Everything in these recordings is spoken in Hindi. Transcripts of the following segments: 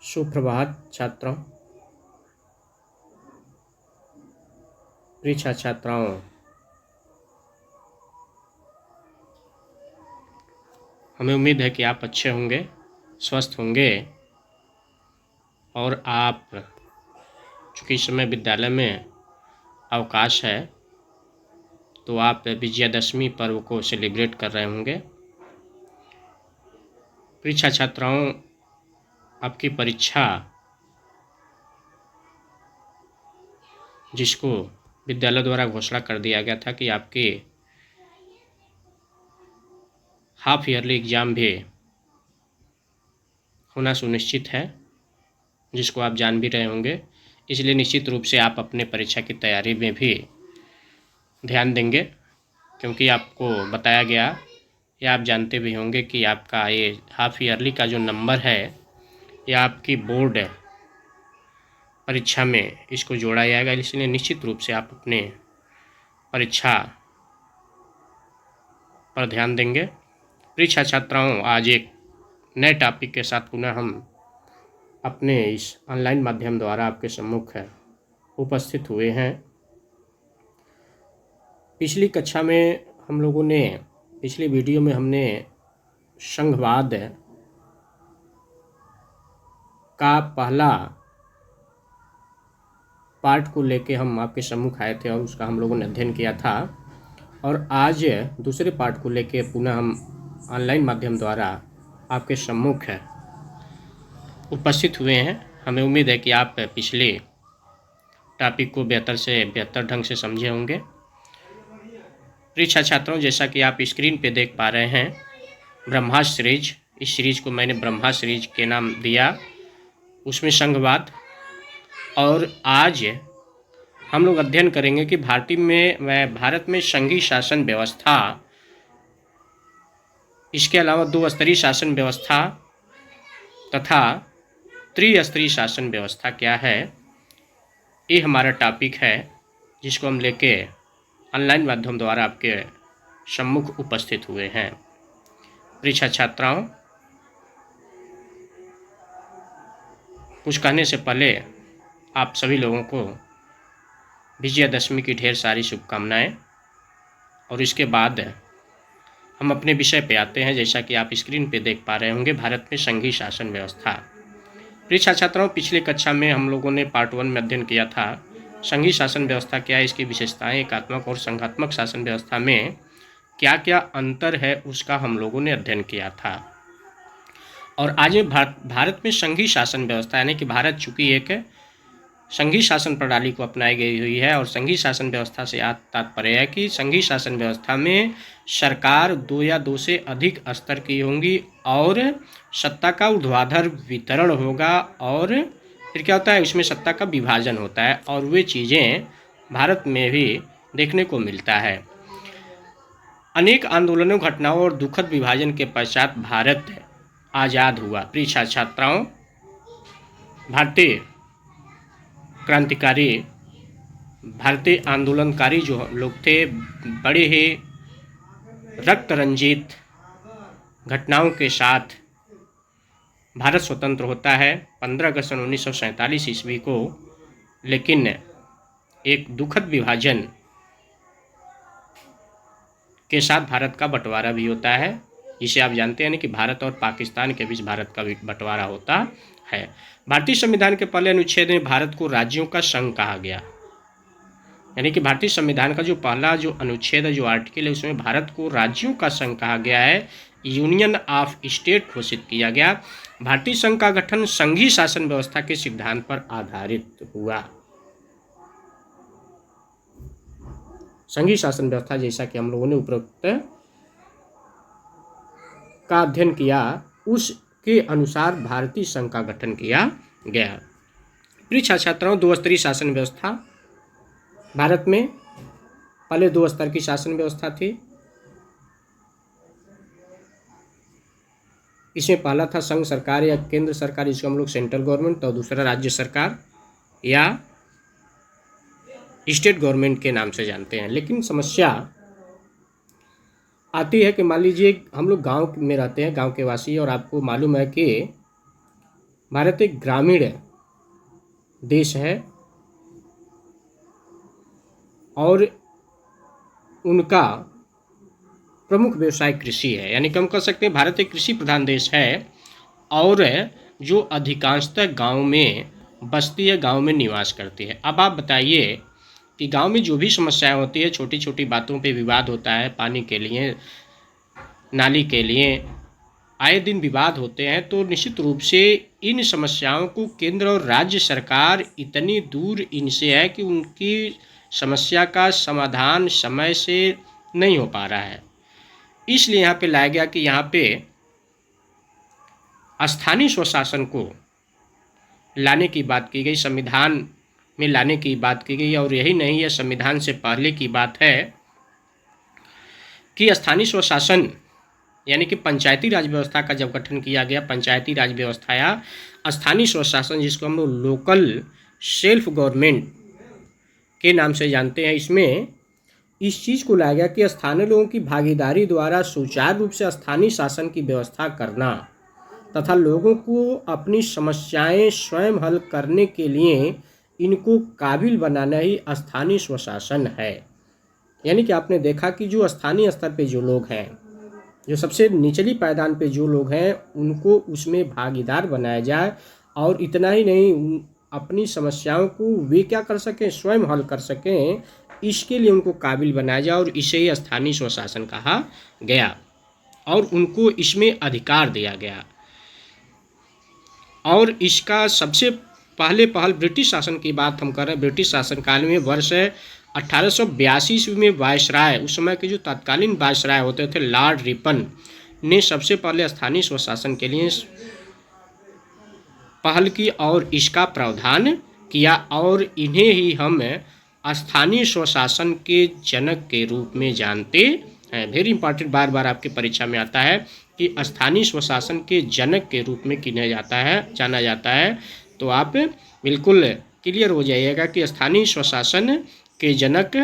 सुप्रभात छात्रों, प्रिय छात्राओं। हमें उम्मीद है कि आप अच्छे होंगे, स्वस्थ होंगे और आप चूँकि इस समय विद्यालय में अवकाश है तो आप विजयादशमी पर्व को सेलिब्रेट कर रहे होंगे। प्रिय छात्राओं, आपकी परीक्षा जिसको विद्यालय द्वारा घोषणा कर दिया गया था कि आपकी हाफ ईयरली एग्ज़ाम भी होना सुनिश्चित है, जिसको आप जान भी रहे होंगे। इसलिए निश्चित रूप से आप अपने परीक्षा की तैयारी में भी ध्यान देंगे, क्योंकि आपको बताया गया या आप जानते भी होंगे कि आपका ये हाफ ईयरली का जो नंबर है या आपकी बोर्ड परीक्षा में इसको जोड़ा जाएगा। इसलिए निश्चित रूप से आप अपने परीक्षा पर ध्यान देंगे। प्रिय छात्राओं, आज एक नए टॉपिक के साथ पुनः हम अपने इस ऑनलाइन माध्यम द्वारा आपके सम्मुख उपस्थित हुए हैं। पिछली कक्षा में हम लोगों ने पिछली वीडियो में हमने संघवाद का पहला पार्ट को लेके हम आपके सम्मुख आए थे और उसका हम लोगों ने अध्ययन किया था। और आज दूसरे पार्ट को लेके पुनः हम ऑनलाइन माध्यम द्वारा आपके सम्मुख उपस्थित हुए हैं। हमें उम्मीद है कि आप पिछले टॉपिक को बेहतर से बेहतर ढंग से समझे होंगे। प्रिय छात्रों, जैसा कि आप स्क्रीन पे देख पा रहे हैं, ब्रह्मास्त्र सीरीज, इस सीरीज को मैंने ब्रह्मास्त्र सीरीज के नाम दिया, उसमें संघवाद। और आज हम लोग अध्ययन करेंगे कि भारत में संघीय शासन व्यवस्था, इसके अलावा दो स्तरीय शासन व्यवस्था तथा त्रिस्तरीय शासन व्यवस्था क्या है। ये हमारा टॉपिक है जिसको हम लेके ऑनलाइन माध्यम द्वारा आपके सम्मुख उपस्थित हुए हैं। प्रिय छात्राओं, कुछ कहने से पहले आप सभी लोगों को विजयादशमी की ढेर सारी शुभकामनाएं। और इसके बाद हम अपने विषय पे आते हैं। जैसा कि आप स्क्रीन पे देख पा रहे होंगे, भारत में संघीय शासन व्यवस्था। प्रिय छात्राओं, पिछले कक्षा में हम लोगों ने पार्ट 1 में अध्ययन किया था संघीय शासन व्यवस्था क्या है, इसकी विशेषताएं, एकात्मक और संघात्मक शासन व्यवस्था में क्या क्या अंतर है, उसका हम लोगों ने अध्ययन किया था। और आज भारत में संघीय शासन व्यवस्था यानी कि भारत चूँकि एक संघीय शासन प्रणाली को अपनाई गई हुई है, और संघीय शासन व्यवस्था से तात्पर्य है कि संघीय शासन व्यवस्था में सरकार 2 या 2 से अधिक स्तर की होंगी और सत्ता का ऊर्ध्वाधर वितरण होगा, और फिर क्या होता है, उसमें सत्ता का विभाजन होता है। और वे चीज़ें भारत में भी देखने को मिलता है। अनेक आंदोलनों, घटनाओं और दुखद विभाजन के पश्चात भारत आज़ाद हुआ। प्रिय छात्राओं, भारतीय क्रांतिकारी, भारतीय आंदोलनकारी जो लोग थे, बड़े ही रक्त रंजित घटनाओं के साथ भारत स्वतंत्र होता है 15 अगस्त सन 1947 ईस्वी को। लेकिन एक दुखद विभाजन के साथ भारत का बंटवारा भी होता है, जिसे आप जानते हैं कि भारत और पाकिस्तान के बीच भारत का बंटवारा होता है। भारतीय संविधान के पहले अनुच्छेद में भारत को राज्यों का संघ कहा गया, यानी कि भारतीय संविधान का जो पहला जो अनुच्छेद है, जो आर्टिकल है, उसमें भारत को राज्यों का संघ कहा गया है, यूनियन ऑफ स्टेट घोषित किया गया। भारतीय संघ का गठन संघीय शासन व्यवस्था के सिद्धांत पर आधारित हुआ। संघीय शासन व्यवस्था, जैसा कि हम लोगों ने उपरोक्त का अध्ययन किया, उसके अनुसार भारतीय संघ का गठन किया गया। प्रिय छात्राओं, 2 स्तरीय शासन व्यवस्था, भारत में पहले 2 स्तर की शासन व्यवस्था थी। इसमें पहला था संघ सरकार या केंद्र सरकार, जिसको हम लोग सेंट्रल गवर्नमेंट, और दूसरा राज्य सरकार या स्टेट गवर्नमेंट के नाम से जानते हैं। लेकिन समस्या आती है कि मान लीजिए हम लोग गांव में रहते हैं, गांव के वासी, और आपको मालूम है कि भारत एक ग्रामीण देश है और उनका प्रमुख व्यवसाय कृषि है, यानी कि हम कह सकते हैं भारत एक कृषि प्रधान देश है और जो अधिकांशतः गांव में बस्ती है, गांव में निवास करती है। अब आप बताइए कि गांव में जो भी समस्याएं होती है, छोटी छोटी बातों पे विवाद होता है, पानी के लिए, नाली के लिए आए दिन विवाद होते हैं, तो निश्चित रूप से इन समस्याओं को केंद्र और राज्य सरकार इतनी दूर इनसे है कि उनकी समस्या का समाधान समय से नहीं हो पा रहा है। इसलिए यहाँ पे लाया गया कि यहाँ पे स्थानीय स्वशासन को लाने की बात की गई, संविधान में लाने की बात की गई। और यही नहीं, यह संविधान से पहले की बात है कि स्थानीय स्वशासन यानी कि पंचायती राज व्यवस्था का जब गठन किया गया, पंचायती राज व्यवस्था या स्थानीय स्वशासन, जिसको हम लोग लोकल सेल्फ गवर्नमेंट के नाम से जानते हैं, इसमें इस चीज़ को लाया गया कि स्थानीय लोगों की भागीदारी द्वारा सुचारू रूप से स्थानीय शासन की व्यवस्था करना तथा लोगों को अपनी समस्याएं स्वयं हल करने के लिए इनको काबिल बनाना ही स्थानीय स्वशासन है। यानी कि आपने देखा कि जो स्थानीय स्तर पे जो लोग हैं, जो सबसे निचली पायदान पे जो लोग हैं, उनको उसमें भागीदार बनाया जाए। और इतना ही नहीं, अपनी समस्याओं को वे क्या कर सकें, स्वयं हल कर सकें, इसके लिए उनको काबिल बनाया जाए। और इसे ही स्थानीय स्वशासन कहा गया और उनको इसमें अधिकार दिया गया। और इसका सबसे पहल ब्रिटिश शासन की बात हम कर रहे हैं। ब्रिटिश शासन काल में वर्ष 1882 ईस्वी में वायसराय, उस समय के जो तत्कालीन वायसराय होते थे लॉर्ड रिपन, ने सबसे पहले स्थानीय स्वशासन के लिए पहल की और इसका प्रावधान किया। और इन्हें ही हम स्थानीय स्वशासन के जनक के रूप में जानते हैं। वेरी इंपॉर्टेंट, बार बार आपके परीक्षा में आता है कि स्थानीय स्वशासन के जनक के रूप में किन्हें जाना जाता है। तो आप बिल्कुल क्लियर हो जाइएगा कि स्थानीय स्वशासन के जनक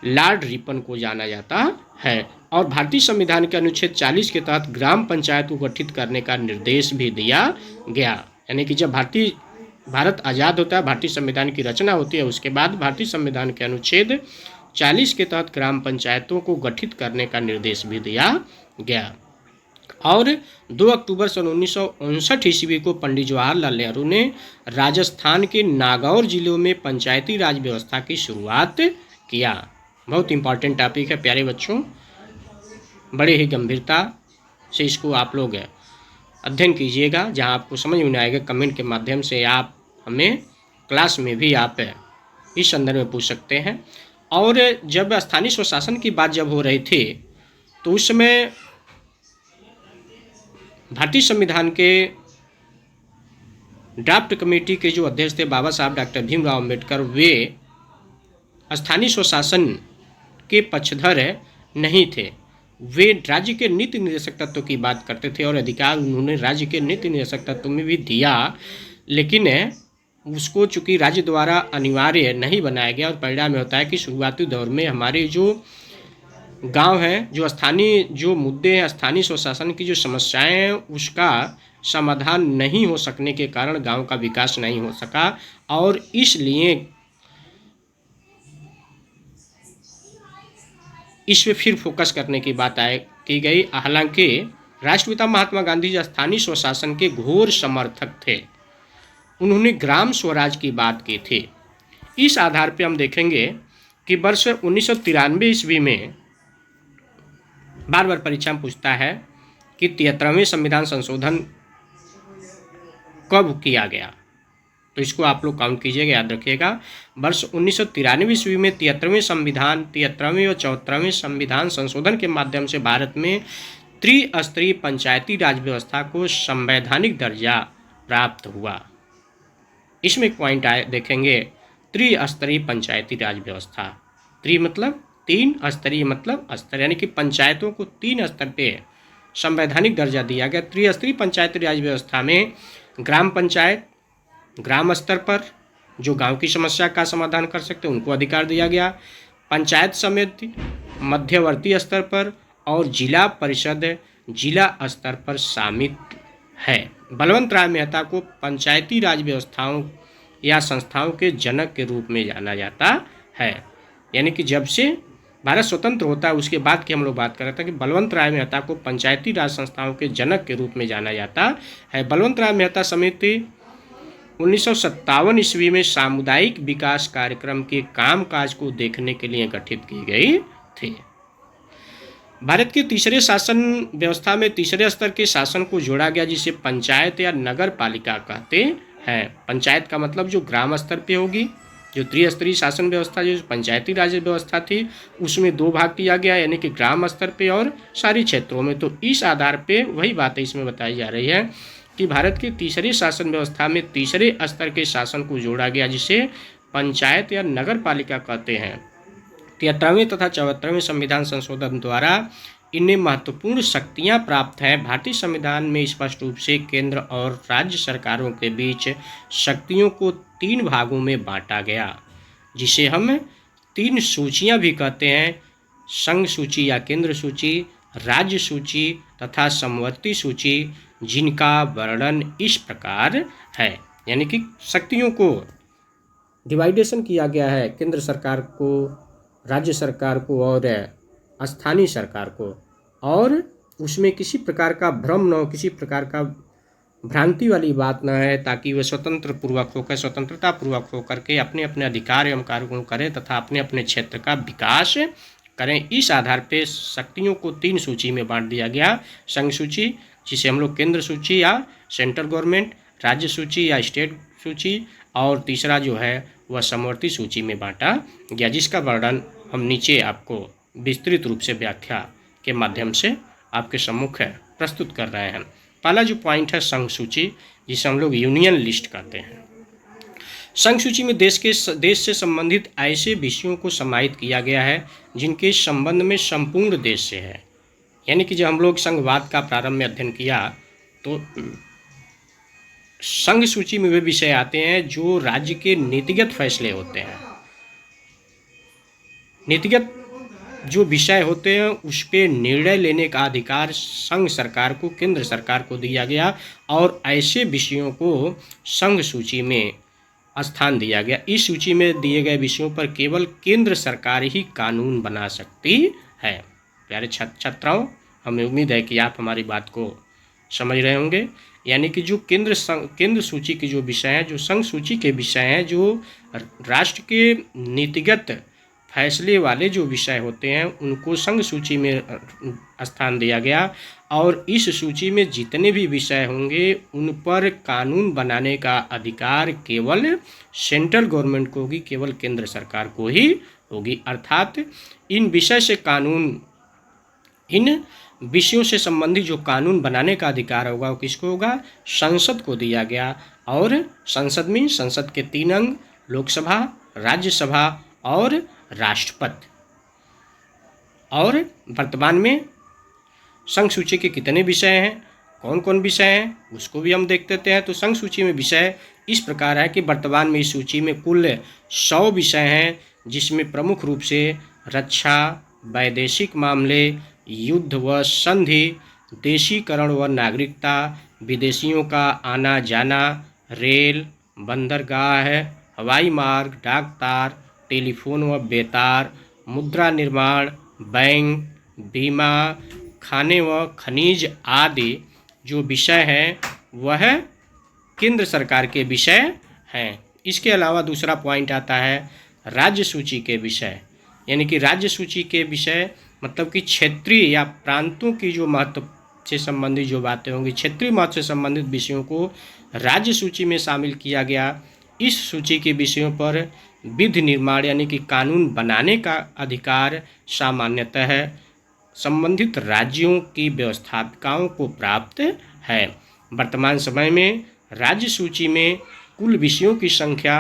लॉर्ड रिपन को जाना जाता है। और भारतीय संविधान के अनुच्छेद 40 के तहत ग्राम पंचायत को गठित करने का निर्देश भी दिया गया। यानी कि जब भारत आज़ाद होता है, भारतीय संविधान की रचना होती है, उसके बाद भारतीय संविधान के अनुच्छेद 40 के तहत ग्राम पंचायतों को गठित करने का निर्देश भी दिया गया। और 2 अक्टूबर सन 1959 ईस्वी को पंडित जवाहरलाल नेहरू ने राजस्थान के नागौर जिलों में पंचायती राज व्यवस्था की शुरुआत किया। बहुत इंपॉर्टेंट टॉपिक है प्यारे बच्चों, बड़े ही गंभीरता से इसको आप लोग अध्ययन कीजिएगा। जहां आपको समझ में आएगा कमेंट के माध्यम से आप हमें क्लास में भी आप इस संदर्भ में पूछ सकते हैं। और जब स्थानीय स्वशासन की बात जब हो रही थी, तो उस समय भारतीय संविधान के ड्राफ्ट कमेटी के जो अध्यक्ष थे बाबा साहब डॉक्टर भीमराव अम्बेडकर, वे स्थानीय स्वशासन के पक्षधर नहीं थे। वे राज्य के नीति निर्देशक तत्व की बात करते थे और अधिकार उन्होंने राज्य के नीति निर्देशक तत्व में भी दिया, लेकिन उसको चूँकि राज्य द्वारा अनिवार्य नहीं बनाया गया। और परिणाम में होता है कि शुरुआती दौर में हमारे जो गांव हैं, जो स्थानीय जो मुद्दे हैं, स्थानीय स्वशासन की जो समस्याएं हैं, उसका समाधान नहीं हो सकने के कारण गांव का विकास नहीं हो सका। और इसलिए इस पे फिर फोकस करने की बात की गई। हालांकि राष्ट्रपिता महात्मा गांधी जी स्थानीय स्वशासन के घोर समर्थक थे, उन्होंने ग्राम स्वराज की बात की थी। इस आधार पे हम देखेंगे कि वर्ष 1993 ईस्वी में बार बार परीक्षा में पूछता है कि 73वें संविधान संशोधन कब किया गया, तो इसको आप लोग काउंट कीजिएगा, याद रखिएगा। वर्ष 1993 ईस्वी में 73वें और 74वें संविधान संशोधन के माध्यम से भारत में त्रिस्तरीय पंचायती राज व्यवस्था को संवैधानिक दर्जा प्राप्त हुआ। इसमें एक पॉइंट देखेंगे, त्रिस्तरीय पंचायती राज व्यवस्था। त्रि मतलब 3, स्तरीय मतलब स्तर, यानी कि पंचायतों को 3 स्तर पे संवैधानिक दर्जा दिया गया। त्रिस्तरीय पंचायती राज व्यवस्था में ग्राम पंचायत ग्राम स्तर पर जो गांव की समस्या का समाधान कर सकते हैं उनको अधिकार दिया गया, पंचायत समिति मध्यवर्ती स्तर पर और जिला परिषद जिला स्तर पर शामिल है। बलवंत राय मेहता को पंचायती राज व्यवस्थाओं या संस्थाओं के जनक के रूप में जाना जाता है। यानी कि जब से भारत स्वतंत्र होता है उसके बाद की हम लोग बात कर रहे थे कि बलवंत राय मेहता को पंचायती राज संस्थाओं के जनक के रूप में जाना जाता है। बलवंत राय मेहता समिति 1957 ईस्वी में सामुदायिक विकास कार्यक्रम के कामकाज को देखने के लिए गठित की गई थी। भारत के तीसरे शासन व्यवस्था में तीसरे स्तर के शासन को जोड़ा गया, जिसे पंचायत या नगर पालिका कहते हैं। पंचायत का मतलब जो ग्राम स्तर पे होगी, जो त्रिस्तरीय शासन व्यवस्था जो पंचायती राज व्यवस्था थी उसमें दो भाग किया गया, यानी कि ग्राम स्तर पे और शहरी क्षेत्रों में। तो इस आधार पे वही बातें इसमें बताई जा रही है कि भारत के तीसरे शासन व्यवस्था में तीसरे स्तर के शासन को जोड़ा गया, जिसे पंचायत या नगर पालिका कहते हैं। 73वें तथा 74वें संविधान संशोधन द्वारा इन्हें महत्वपूर्ण शक्तियां प्राप्त हैं। भारतीय संविधान में स्पष्ट रूप से केंद्र और राज्य सरकारों के बीच शक्तियों को 3 भागों में बांटा गया, जिसे हम 3 सूचियां भी कहते हैं: संघ सूची या केंद्र सूची, राज्य सूची तथा समवर्ती सूची, जिनका वर्णन इस प्रकार है। यानी कि शक्तियों को डिवाइडेशन किया गया है, केंद्र सरकार को, राज्य सरकार को और स्थानीय सरकार को, और उसमें किसी प्रकार का भ्रम न हो, किसी प्रकार का भ्रांति वाली बात न है, ताकि वे स्वतंत्रता पूर्वक होकर के अपने अपने अधिकार एवं कार्यों को करें तथा अपने अपने क्षेत्र का विकास करें। इस आधार पे शक्तियों को 3 सूची में बांट दिया गया: संघ सूची, जिसे हम लोग केंद्र सूची या सेंट्रल गवर्नमेंट, राज्य सूची या स्टेट सूची, और तीसरा जो है वह समवर्ती सूची में बांटा गया, जिसका वर्णन हम नीचे आपको विस्तृत रूप से व्याख्या के माध्यम से आपके सम्मुख प्रस्तुत कर रहे हैं। पहला जो पॉइंट है संघ सूची, जिसे हम लोग यूनियन लिस्ट कहते हैं। संघ सूची में देश से संबंधित ऐसे विषयों को समाहित किया गया है जिनके संबंध में संपूर्ण देश से है। यानी कि जब हम लोग संघवाद का प्रारंभ में अध्ययन किया तो संघ सूची में वे विषय आते हैं जो राज्य के नीतिगत फैसले होते हैं। नीतिगत जो विषय होते हैं उस पर निर्णय लेने का अधिकार संघ सरकार को, केंद्र सरकार को दिया गया, और ऐसे विषयों को संघ सूची में स्थान दिया गया। इस सूची में दिए गए विषयों पर केवल केंद्र सरकार ही कानून बना सकती है। प्यारे छात्राओं, हमें उम्मीद है कि आप हमारी बात को समझ रहे होंगे। यानी कि जो केंद्र सूची के जो विषय हैं, जो संघ सूची के विषय हैं, जो राष्ट्र के नीतिगत फैसले वाले जो विषय होते हैं उनको संघ सूची में स्थान दिया गया, और इस सूची में जितने भी विषय होंगे उन पर कानून बनाने का अधिकार केवल सेंट्रल गवर्नमेंट को होगी, केवल केंद्र सरकार को ही होगी। अर्थात इन विषयों से संबंधित जो कानून बनाने का अधिकार होगा वो किसको होगा? संसद को दिया गया। और संसद में संसद के 3 अंग, लोकसभा, राज्यसभा और राष्ट्रपति। और वर्तमान में संघ सूची के कितने विषय हैं, कौन कौन विषय हैं, उसको भी हम देख लेते हैं। तो संघ सूची में विषय इस प्रकार है कि वर्तमान में इस सूची में कुल 100 विषय हैं, जिसमें प्रमुख रूप से रक्षा, वैदेशिक मामले, युद्ध व संधि, देशीकरण व नागरिकता, विदेशियों का आना जाना, रेल, बंदरगाह, हवाई मार्ग, डाक तार, टेलीफोन व बेतार, मुद्रा निर्माण, बैंक, बीमा, खाने व खनिज आदि जो विषय हैं वह केंद्र सरकार के विषय हैं। इसके अलावा दूसरा पॉइंट आता है राज्य सूची के विषय। यानी कि राज्य सूची के विषय मतलब कि क्षेत्रीय या प्रांतों की जो महत्व से संबंधित जो बातें होंगी, क्षेत्रीय महत्व से संबंधित विषयों को राज्य सूची में शामिल किया गया। इस सूची के विषयों पर विधि निर्माण यानी कि कानून बनाने का अधिकार सामान्यतः संबंधित राज्यों की व्यवस्थापिकाओं को प्राप्त है। वर्तमान समय में राज्य सूची में कुल विषयों की संख्या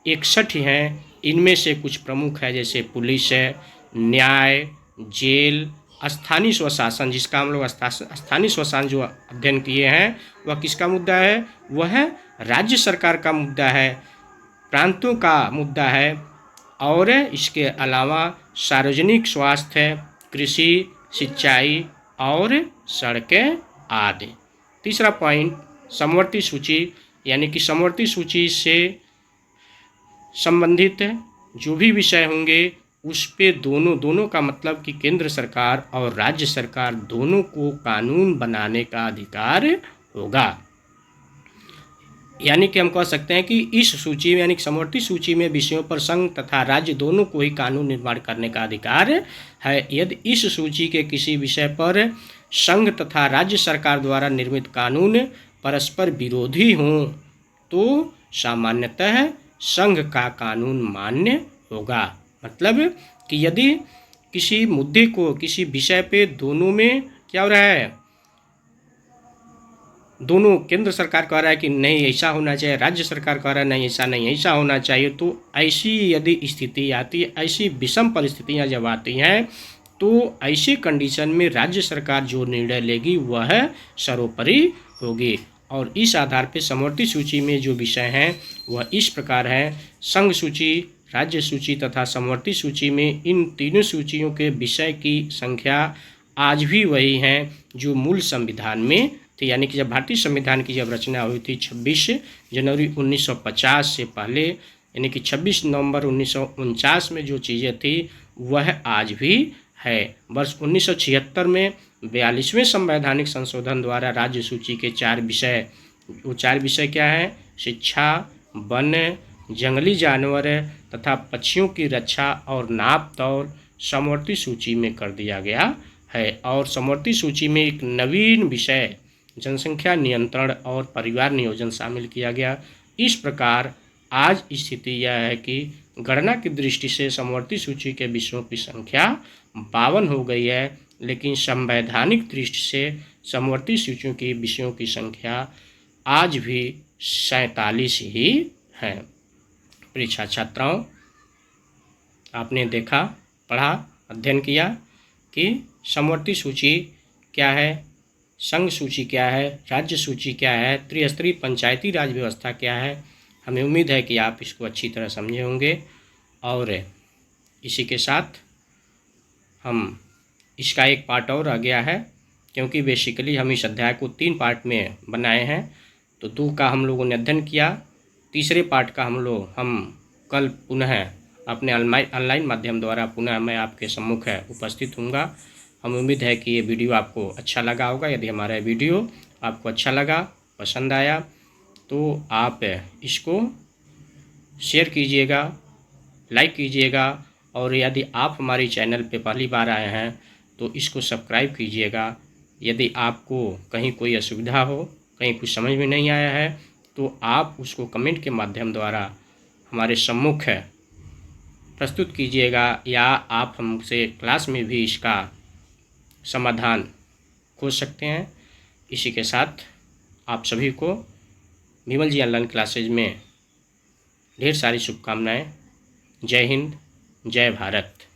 61 है। इनमें से कुछ प्रमुख है, जैसे पुलिस है, न्याय, जेल, स्थानीय स्वशासन, जिसका हम लोग स्थानीय स्वशासन जो अध्ययन किए हैं वह किसका मुद्दा है? वह राज्य सरकार का मुद्दा है, प्रांतों का मुद्दा है। और इसके अलावा सार्वजनिक स्वास्थ्य, कृषि, सिंचाई और सड़कें आदि। तीसरा पॉइंट समवर्ती सूची यानी कि समवर्ती सूची से संबंधित जो भी विषय होंगे उस पे दोनों का मतलब कि केंद्र सरकार और राज्य सरकार दोनों को कानून बनाने का अधिकार होगा। यानी कि हम कह सकते हैं कि इस सूची में यानी कि समवर्ती सूची में विषयों पर संघ तथा राज्य दोनों को ही कानून निर्माण करने का अधिकार है। यदि इस सूची के किसी विषय पर संघ तथा राज्य सरकार द्वारा निर्मित कानून परस्पर विरोधी हों तो सामान्यतः संघ का कानून मान्य होगा। मतलब कि यदि किसी मुद्दे को किसी विषय पे दोनों में क्या हो रहा है, दोनों केंद्र सरकार कह रहा है कि नहीं ऐसा होना चाहिए, राज्य सरकार कह रहा है नहीं ऐसा नहीं ऐसा होना चाहिए, तो ऐसी यदि स्थिति आती है, ऐसी विषम परिस्थितियां जब आती हैं तो ऐसी कंडीशन में राज्य सरकार जो निर्णय लेगी वह सर्वोपरि होगी। और इस आधार पर समवर्ती सूची में जो विषय हैं वह इस प्रकार है। संघ सूची, राज्य सूची तथा समवर्ती सूची में इन तीनों सूचियों के विषय की संख्या आज भी वही हैं जो मूल संविधान में थी। यानी कि जब भारतीय संविधान की जब रचना हुई थी 26 जनवरी 1950 से पहले, यानी कि 26 नवंबर 1949 में जो चीज़ें थी वह आज भी है। वर्ष 1976 में 42वें संवैधानिक संशोधन द्वारा राज्य सूची के 4 विषय, वो 4 विषय क्या है? शिक्षा, वन, जंगली जानवर तथा पक्षियों की रक्षा और नाप तौल समवर्ती सूची में कर दिया गया है। और समवर्ती सूची में एक नवीन विषय जनसंख्या नियंत्रण और परिवार नियोजन शामिल किया गया। इस प्रकार आज स्थिति यह है कि गणना की दृष्टि से समवर्ती सूची के विषयों की संख्या 52 हो गई है, लेकिन संवैधानिक दृष्टि से समवर्ती सूचियों की विषयों की संख्या आज भी 47 ही है। परीक्षा छात्राओं, आपने देखा, पढ़ा, अध्ययन किया कि समवर्ती सूची क्या है, संघ सूची क्या है, राज्य सूची क्या है, त्रिस्तरीय पंचायती राज व्यवस्था क्या है। हमें उम्मीद है कि आप इसको अच्छी तरह समझे होंगे। और इसी के साथ हम इसका एक पार्ट और रह गया है, क्योंकि बेसिकली हम इस अध्याय को 3 पार्ट में बनाए हैं। तो 2 का हम लोगों ने अध्ययन किया, तीसरे पार्ट का हम कल पुनः अपने ऑनलाइन माध्यम द्वारा पुनः मैं आपके सम्मुख उपस्थित हूँगा। हम उम्मीद है कि ये वीडियो आपको अच्छा लगा होगा। यदि हमारा वीडियो आपको अच्छा लगा, पसंद आया, तो आप इसको शेयर कीजिएगा, लाइक कीजिएगा, और यदि आप हमारे चैनल पे पहली बार आए हैं तो इसको सब्सक्राइब कीजिएगा। यदि आपको कहीं कोई असुविधा हो, कहीं कुछ समझ में नहीं आया है, तो आप उसको कमेंट के माध्यम द्वारा हमारे सम्मुख प्रस्तुत कीजिएगा, या आप हमसे क्लास में भी इसका समाधान खोज सकते हैं। इसी के साथ आप सभी को विमल जी ऑनलाइन क्लासेज में ढेर सारी शुभकामनाएं। जय हिंद, जय भारत।